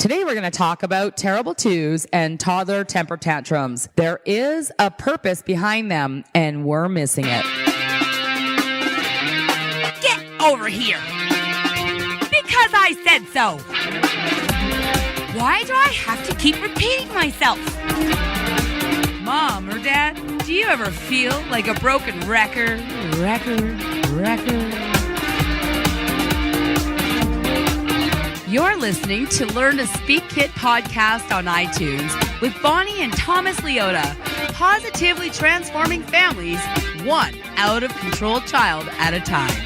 Today we're going to talk about terrible twos and toddler temper tantrums. There is a purpose behind them, and we're missing it. Get over here! Because I said so! Why do I have to keep repeating myself? Mom or Dad, do you ever feel like a broken record? You're listening to Learn to Speak Kit podcast on iTunes with Bonnie and Thomas Leota, positively transforming families one out-of-control child at a time.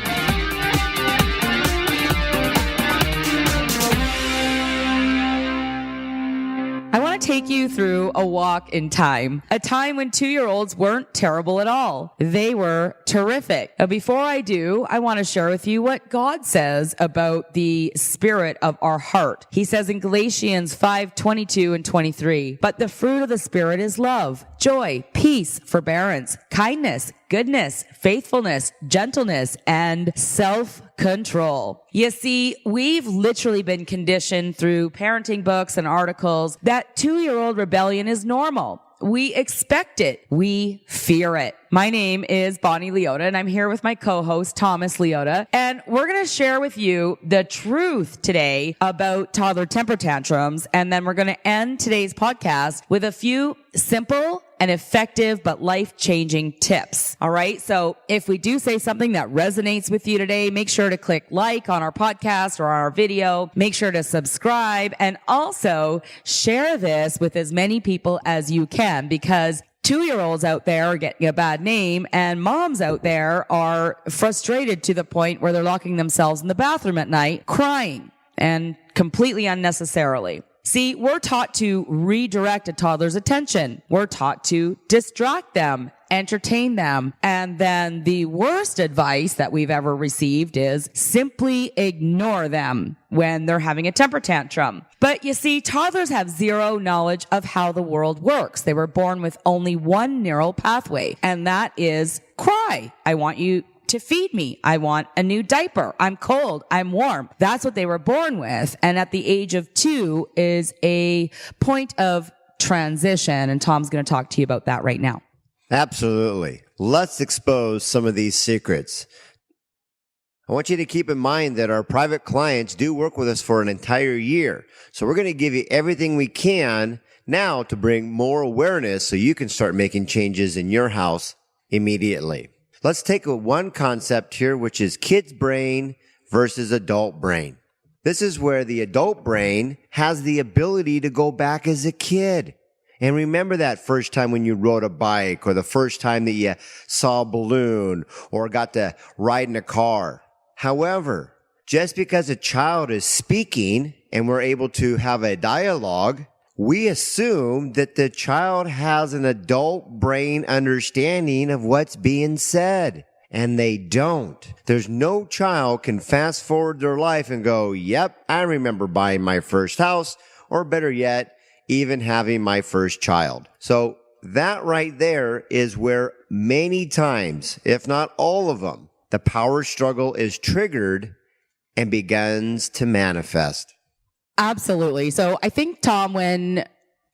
I want to take you through a walk in time, a time when 2-year-olds weren't terrible at all. They were terrific. Before I do, I want to share with you what God says about the spirit of our heart. He says in Galatians 5:22 and 23, "But the fruit of the Spirit is love, joy, peace, forbearance, kindness, goodness, faithfulness, gentleness, and self-control." You see, we've literally been conditioned through parenting books and articles that 2-year-old rebellion is normal. We expect it. We fear it. My name is Bonnie Leota, and I'm here with my co-host, Thomas Leota, and we're going to share with you the truth today about toddler temper tantrums, and then we're going to end today's podcast with a few simple and effective but life-changing tips. All right? So if we do say something that resonates with you today, make sure to click like on our podcast or on our video. Make sure to subscribe and also share this with as many people as you can, because 2-year-olds out there are getting a bad name, and moms out there are frustrated to the point where they're locking themselves in the bathroom at night, crying, and completely unnecessarily. See, we're taught to redirect a toddler's attention. We're taught to distract them, entertain them. And then the worst advice that we've ever received is simply ignore them when they're having a temper tantrum. But you see, toddlers have zero knowledge of how the world works. They were born with only one neural pathway, and that is cry. I want you to feed me. I want a new diaper. I'm cold. I'm warm. That's what they were born with. And at the age of 2 is a point of transition. And Tom's going to talk to you about that right now. Absolutely. Let's expose some of these secrets. I want you to keep in mind that our private clients do work with us for an entire year. So we're going to give you everything we can now to bring more awareness so you can start making changes in your house immediately. Let's take one concept here, which is kid's brain versus adult brain. This is where the adult brain has the ability to go back as a kid. And remember that first time when you rode a bike, or the first time that you saw a balloon or got to ride in a car. However, just because a child is speaking and we're able to have a dialogue, we assume that the child has an adult brain understanding of what's being said. And they don't. There's no child can fast forward their life and go, yep, I remember buying my first house, or better yet, even having my first child. So that right there is where many times, if not all of them, the power struggle is triggered and begins to manifest. Absolutely. So I think, Tom, when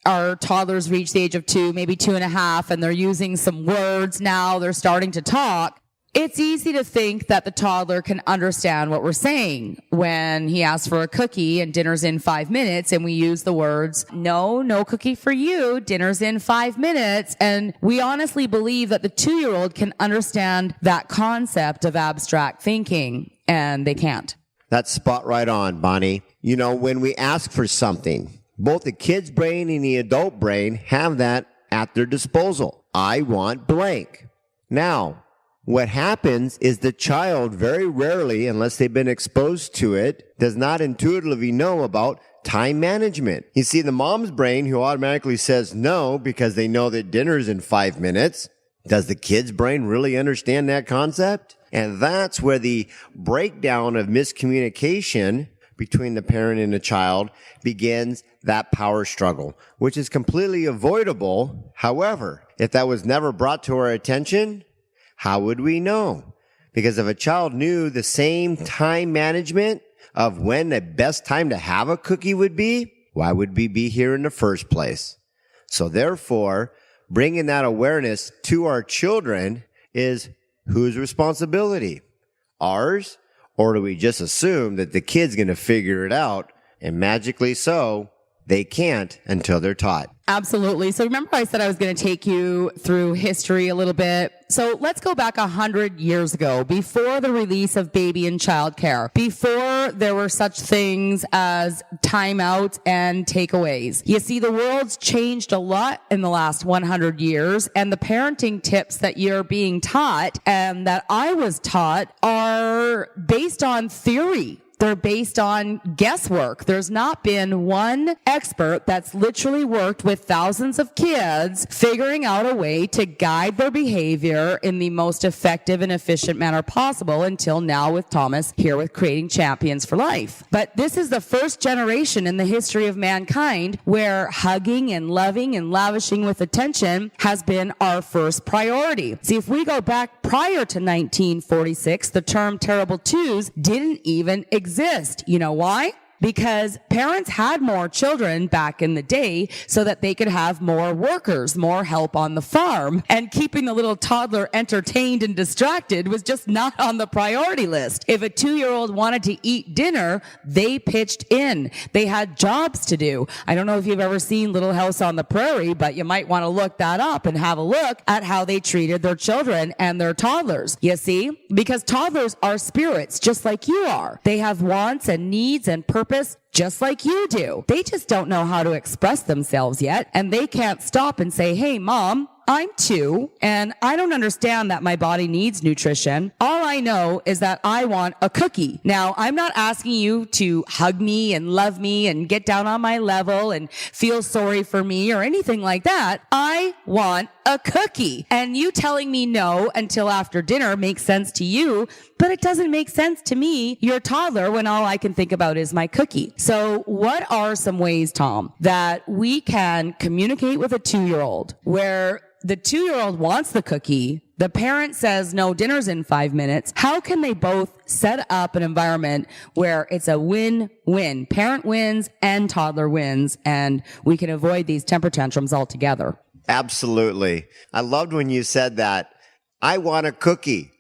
our toddlers reach the age of 2, maybe 2.5, and they're using some words now, they're starting to talk, it's easy to think that the toddler can understand what we're saying when he asks for a cookie and dinner's in 5 minutes, and we use the words, no cookie for you, dinner's in 5 minutes. And we honestly believe that the 2-year-old can understand that concept of abstract thinking, and they can't. That's spot right on, Bonnie. You know, when we ask for something, both the kid's brain and the adult brain have that at their disposal. I want blank. Now, what happens is the child very rarely, unless they've been exposed to it, does not intuitively know about time management. You see, the mom's brain, who automatically says no because they know that dinner's in 5 minutes, does the kid's brain really understand that concept? And that's where the breakdown of miscommunication between the parent and the child begins, that power struggle, which is completely avoidable. However, if that was never brought to our attention, how would we know? Because if a child knew the same time management of when the best time to have a cookie would be, why would we be here in the first place? So therefore, bringing that awareness to our children is whose responsibility? Ours? Or do we just assume that the kid's going to figure it out, and magically so, they can't until they're taught? Absolutely. So remember I said I was going to take you through history a little bit. So let's go back 100 years ago, before the release of baby and child care, before there were such things as timeouts and takeaways. You see, the world's changed a lot in the last 100 years, and the parenting tips that you're being taught and that I was taught are based on theory. They're based on guesswork. There's not been one expert that's literally worked with thousands of kids figuring out a way to guide their behavior in the most effective and efficient manner possible until now with Thomas here with Creating Champions for Life. But this is the first generation in the history of mankind where hugging and loving and lavishing with attention has been our first priority. See, if we go back prior to 1946, the term terrible twos didn't even exist. You know why? Because parents had more children back in the day so that they could have more workers, more help on the farm. And keeping the little toddler entertained and distracted was just not on the priority list. If a 2-year-old wanted to eat dinner, they pitched in. They had jobs to do. I don't know if you've ever seen Little House on the Prairie, but you might want to look that up and have a look at how they treated their children and their toddlers. You see? Because toddlers are spirits just like you are. They have wants and needs and purpose just like you do. They just don't know how to express themselves yet, and they can't stop and say, hey, Mom, I'm 2, and I don't understand that my body needs nutrition. All I know is that I want a cookie. Now, I'm not asking you to hug me and love me and get down on my level and feel sorry for me or anything like that. I want a cookie. And you telling me no until after dinner makes sense to you, but it doesn't make sense to me, your toddler, when all I can think about is my cookie. So what are some ways, Tom, that we can communicate with a 2-year-old where the 2-year-old wants the cookie, the parent says, no, dinner's in 5 minutes. How can they both set up an environment where it's a win-win? Parent wins and toddler wins, and we can avoid these temper tantrums altogether. Absolutely. I loved when you said that. I want a cookie.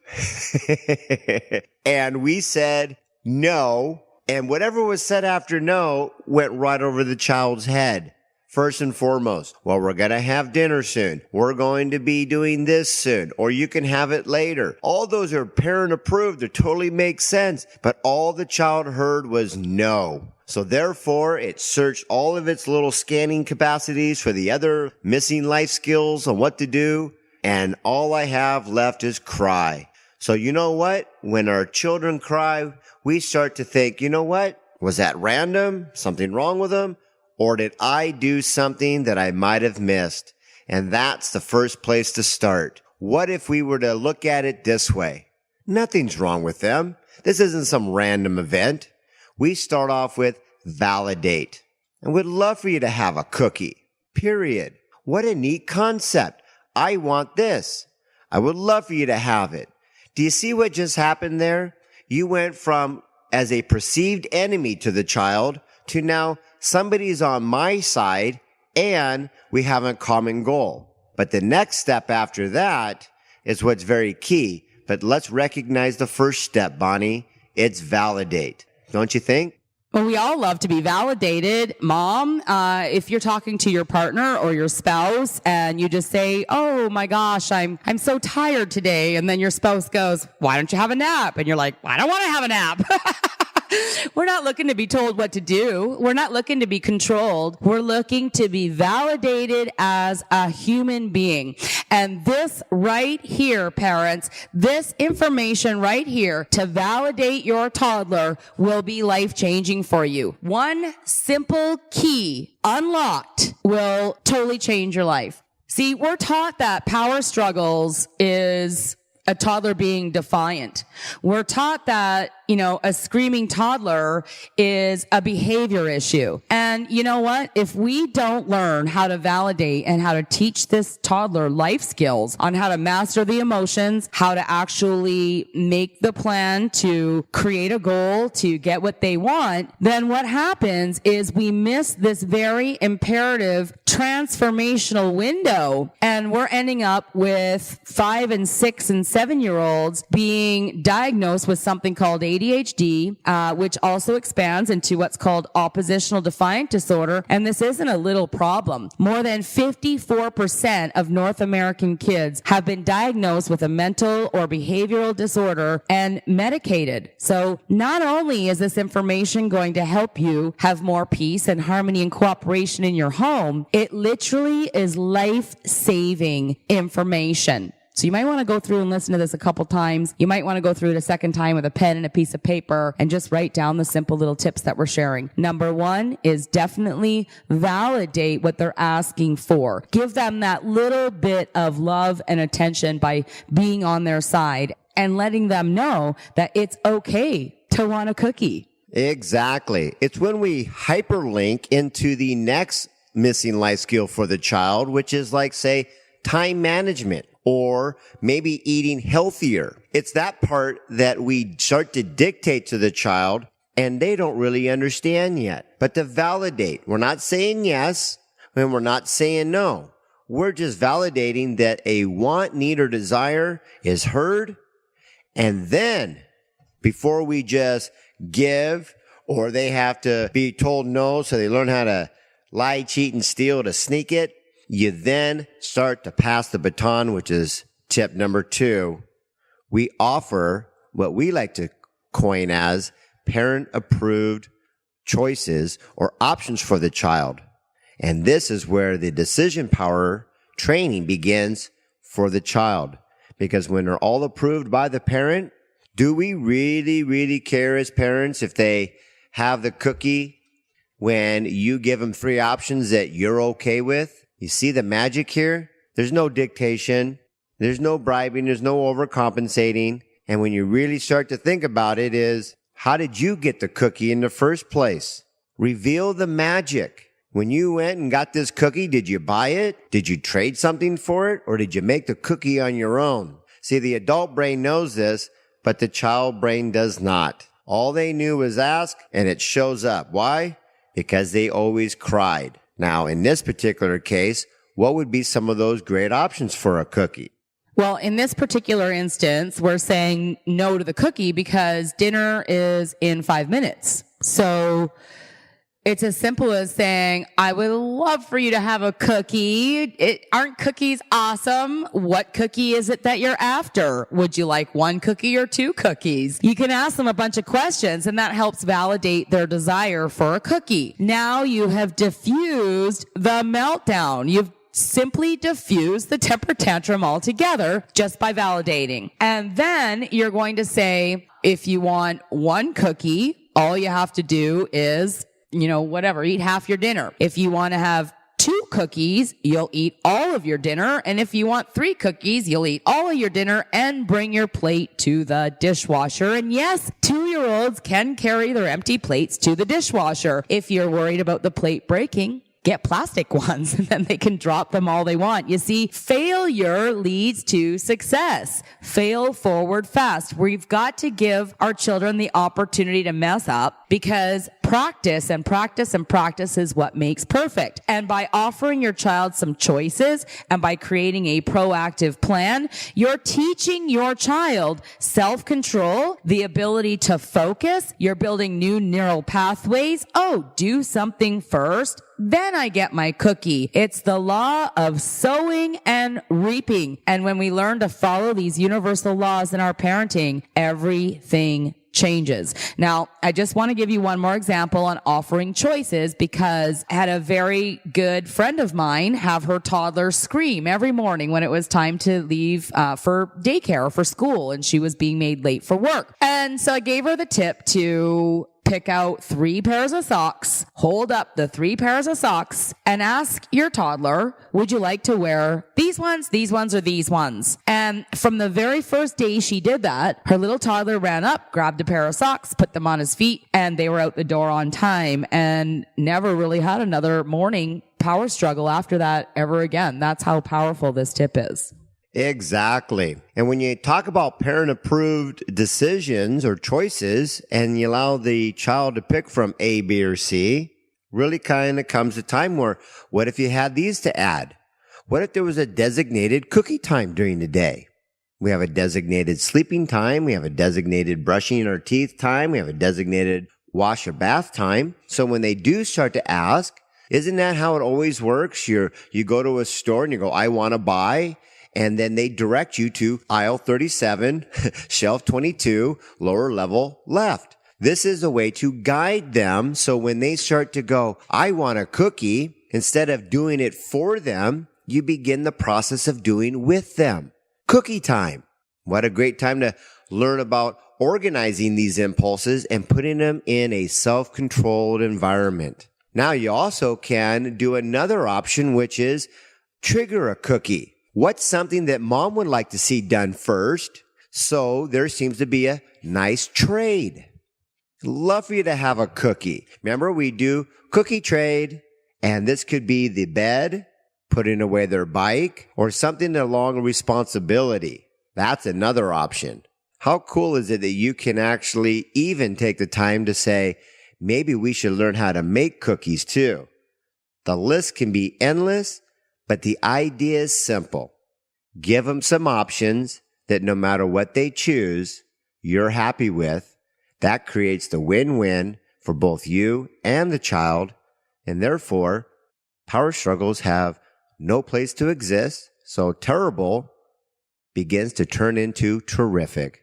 And we said no, and whatever was said after no went right over the child's head. First and foremost, well, we're going to have dinner soon. We're going to be doing this soon, or you can have it later. All those are parent approved. They totally make sense. But all the child heard was no. So therefore, it searched all of its little scanning capacities for the other missing life skills on what to do. And all I have left is cry. So you know what? When our children cry, we start to think, you know what? Was that random? Something wrong with them? Or did I do something that I might have missed? And that's the first place to start. What if we were to look at it this way? Nothing's wrong with them. This isn't some random event. We start off with validate. And we'd love for you to have a cookie. Period. What a neat concept. I want this. I would love for you to have it. Do you see what just happened there? You went from as a perceived enemy to the child to now somebody's on my side and we have a common goal. But the next step after that is what's very key. But let's recognize the first step, Bonnie. It's validate. Don't you think? Well, we all love to be validated. Mom, if you're talking to your partner or your spouse and you just say, oh my gosh, I'm so tired today. And then your spouse goes, why don't you have a nap? And you're like, I don't want to have a nap. We're not looking to be told what to do. We're not looking to be controlled. We're looking to be validated as a human being. And this right here, parents, this information right here to validate your toddler will be life-changing for you. One simple key unlocked will totally change your life. See, we're taught that power struggles is a toddler being defiant. We're taught that, a screaming toddler is a behavior issue. And you know what? If we don't learn how to validate and how to teach this toddler life skills on how to master the emotions, how to actually make the plan to create a goal to get what they want, then what happens is we miss this very imperative transformational window, and we're ending up with 5 and 6 and 7-year-olds being diagnosed with something called ADHD, which also expands into what's called oppositional defiant disorder. And this isn't a little problem. More than 54% of North American kids have been diagnosed with a mental or behavioral disorder and medicated. So not only is this information going to help you have more peace and harmony and cooperation in your home, it literally is life-saving information. So you might want to go through and listen to this a couple times. You might want to go through it a second time with a pen and a piece of paper and just write down the simple little tips that we're sharing. Number 1 is definitely validate what they're asking for. Give them that little bit of love and attention by being on their side and letting them know that it's okay to want a cookie. Exactly. It's when we hyperlink into the next missing life skill for the child, which is like, say, time management, or maybe eating healthier. It's that part that we start to dictate to the child, and they don't really understand yet. But to validate, we're not saying yes, and we're not saying no. We're just validating that a want, need, or desire is heard. And then, before we just give, or they have to be told no, so they learn how to lie, cheat, and steal to sneak it, you then start to pass the baton, which is tip number 2. We offer what we like to coin as parent-approved choices or options for the child. And this is where the decision power training begins for the child. Because when they're all approved by the parent, do we really, really care as parents if they have the cookie when you give them 3 options that you're okay with? You see the magic here? There's no dictation. There's no bribing. There's no overcompensating. And when you really start to think about it is, how did you get the cookie in the first place? Reveal the magic. When you went and got this cookie, did you buy it? Did you trade something for it? Or did you make the cookie on your own? See, the adult brain knows this, but the child brain does not. All they knew was ask, and it shows up. Why? Because they always cried. Now, in this particular case, what would be some of those great options for a cookie? Well, in this particular instance, we're saying no to the cookie because dinner is in 5 minutes. So it's as simple as saying, I would love for you to have a cookie. Aren't cookies awesome? What cookie is it that you're after? Would you like 1 cookie or 2 cookies? You can ask them a bunch of questions, and that helps validate their desire for a cookie. Now you have diffused the meltdown. You've simply diffuse the temper tantrum altogether just by validating. And then you're going to say, if you want 1 cookie, all you have to do is eat half your dinner. If you want to have 2 cookies, you'll eat all of your dinner. And if you want 3 cookies, you'll eat all of your dinner and bring your plate to the dishwasher. And yes, 2-year-olds can carry their empty plates to the dishwasher. If you're worried about the plate breaking, get plastic ones, and then they can drop them all they want. You see, failure leads to success. Fail forward fast. We've got to give our children the opportunity to mess up, because practice and practice and practice is what makes perfect. And by offering your child some choices and by creating a proactive plan, you're teaching your child self-control, the ability to focus. You're building new neural pathways. Oh, do something first, then I get my cookie. It's the law of sowing and reaping. And when we learn to follow these universal laws in our parenting, everything changes. Now, I just want to give you one more example on offering choices, because I had a very good friend of mine have her toddler scream every morning when it was time to leave for daycare or for school, and she was being made late for work. And so I gave her the tip to pick out 3 pairs of socks, hold up the 3 pairs of socks, and ask your toddler, would you like to wear these ones, or these ones? And from the very first day she did that, her little toddler ran up, grabbed a pair of socks, put them on his feet, and they were out the door on time and never really had another morning power struggle after that ever again. That's how powerful this tip is. Exactly. And when you talk about parent-approved decisions or choices and you allow the child to pick from A, B, or C, really kind of comes a time where, what if you had these to add? What if there was a designated cookie time during the day? We have a designated sleeping time. We have a designated brushing our teeth time. We have a designated wash or bath time. So when they do start to ask, isn't that how it always works? You go to a store and you go, I want to buy. And then they direct you to aisle 37, shelf 22, lower level left. This is a way to guide them. So when they start to go, I want a cookie, instead of doing it for them, you begin the process of doing with them. Cookie time. What a great time to learn about organizing these impulses and putting them in a self-controlled environment. Now you also can do another option, which is trigger a cookie. What's something that mom would like to see done first? So there seems to be a nice trade. Love for you to have a cookie. Remember, we do cookie trade, and this could be the bed, putting away their bike, or something along responsibility. That's another option. How cool is it that you can actually even take the time to say, maybe we should learn how to make cookies too. The list can be endless, but the idea is simple. Give them some options that no matter what they choose, you're happy with. That creates the win-win for both you and the child, and therefore, power struggles have no place to exist, so terrible begins to turn into terrific.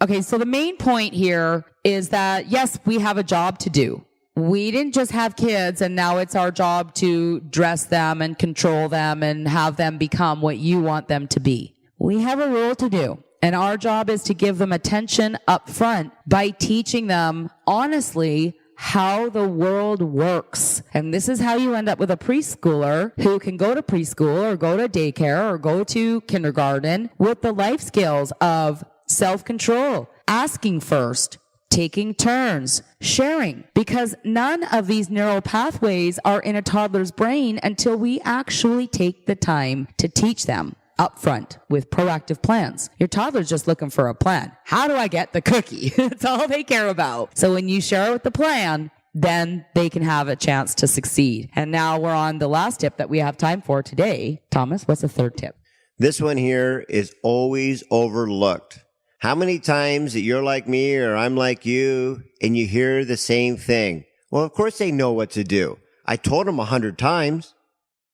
Okay, so the main point here is that, yes, we have a job to do. We didn't just have kids and now it's our job to dress them and control them and have them become what you want them to be. We have a role to do. And our job is to give them attention up front by teaching them, honestly, how the world works. And this is how you end up with a preschooler who can go to preschool or go to daycare or go to kindergarten with the life skills of self-control, asking first, taking turns, sharing, because none of these neural pathways are in a toddler's brain until we actually take the time to teach them upfront with proactive plans. Your toddler's just looking for a plan. How do I get the cookie? That's all they care about. So when you share with the plan, then they can have a chance to succeed. And now we're on the last tip that we have time for today. Thomas, what's the third tip? This one here is always overlooked. How many times that you're like me or I'm like you and you hear the same thing? Well, of course they know what to do. I told them 100 times.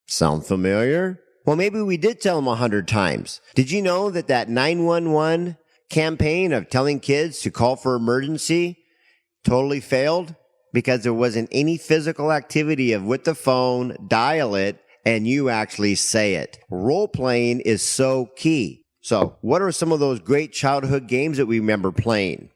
Sound familiar? Well, maybe we did tell them 100 times. Did you know that 911 campaign of telling kids to call for emergency totally failed? Because there wasn't any physical activity of with the phone, dial it, and you actually say it. Role playing is so key. So what are some of those great childhood games that we remember playing?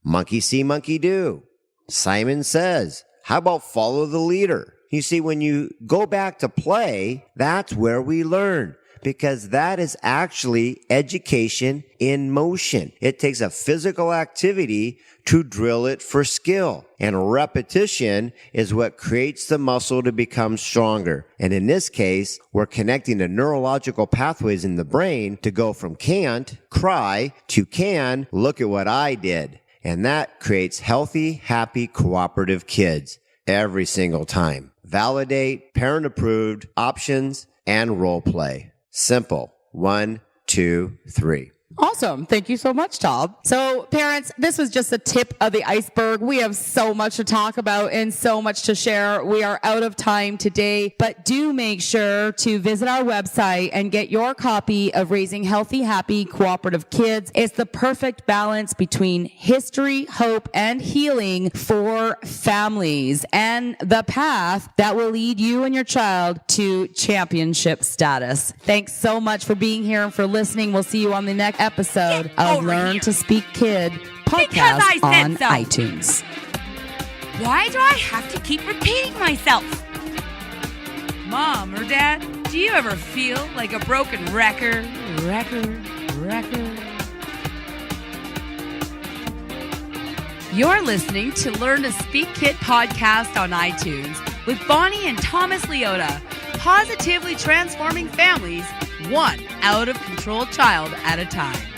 Monkey see, monkey do. Simon Says. How about follow the leader? You see, when you go back to play, that's where we learn, because that is actually education in motion. It takes a physical activity to drill it for skill. And repetition is what creates the muscle to become stronger. And in this case, we're connecting the neurological pathways in the brain to go from can't, cry, to can, look at what I did. And that creates healthy, happy, cooperative kids every single time. Validate, parent-approved options, and role play. Simple. 1, 2, 3. Awesome. Thank you so much, Tom. So parents, this was just the tip of the iceberg. We have so much to talk about and so much to share. We are out of time today, but do make sure to visit our website and get your copy of Raising Healthy, Happy, Cooperative Kids. It's the perfect balance between history, hope, and healing for families and the path that will lead you and your child to championship status. Thanks so much for being here and for listening. We'll see you on the next episode of Learn to Speak Kid podcast on iTunes. Why do I have to keep repeating myself? Mom or Dad, do you ever feel like a broken record? You're listening to Learn to Speak Kit podcast on iTunes with Bonnie and Thomas Leota, positively transforming families one out of control child at a time.